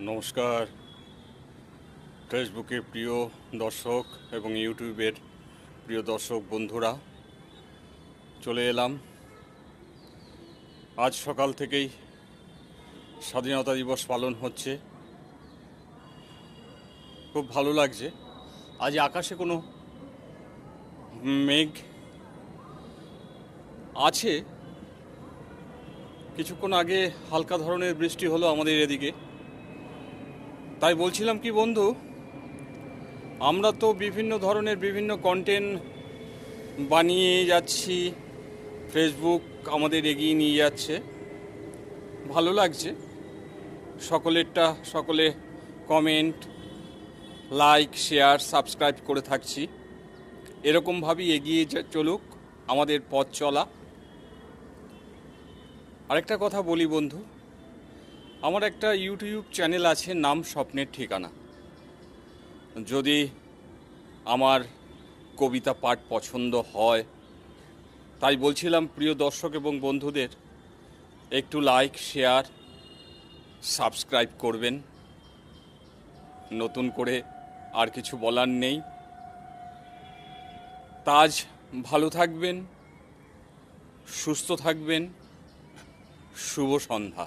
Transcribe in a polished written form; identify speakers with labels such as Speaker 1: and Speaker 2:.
Speaker 1: নমস্কার ফেসবুকের প্রিয় দর্শক এবং ইউটিউবের প্রিয় দর্শক বন্ধুরা, চলে এলাম। আজ সকাল থেকেই স্বাধীনতা দিবস পালন হচ্ছে, খুব ভালো লাগছে। আজ আকাশে কোনো মেঘ আছে, কিছুক্ষণ আগে হালকা ধরনের বৃষ্টি হলো আমাদের এদিকে। তাই বলছিলাম কি বন্ধু, আমরা তো বিভিন্ন ধরনের বিভিন্ন কন্টেন্ট বানিয়ে যাচ্ছি, ফেসবুক আমাদের এগিয়ে নিয়ে যাচ্ছে, ভালো লাগছে। সকলে কমেন্ট, লাইক, শেয়ার, সাবস্ক্রাইব করে থাকছি। এরকমভাবেই এগিয়ে চলুক আমাদের পথ চলা। আরেকটা কথা বলি বন্ধু, আমার একটা ইউটিউব চ্যানেল আছে, নাম স্বপ্নের ঠিকানা। যদি আমার কবিতা পাঠ পছন্দ হয়, তাই বলছিলাম প্রিয় দর্শক এবং বন্ধুদের একটু লাইক, শেয়ার, সাবস্ক্রাইব করবেন। নতুন করে আর কিছু বলার নেই। তাজ ভালো থাকবেন, সুস্থ থাকবেন। শুভ সন্ধ্যা।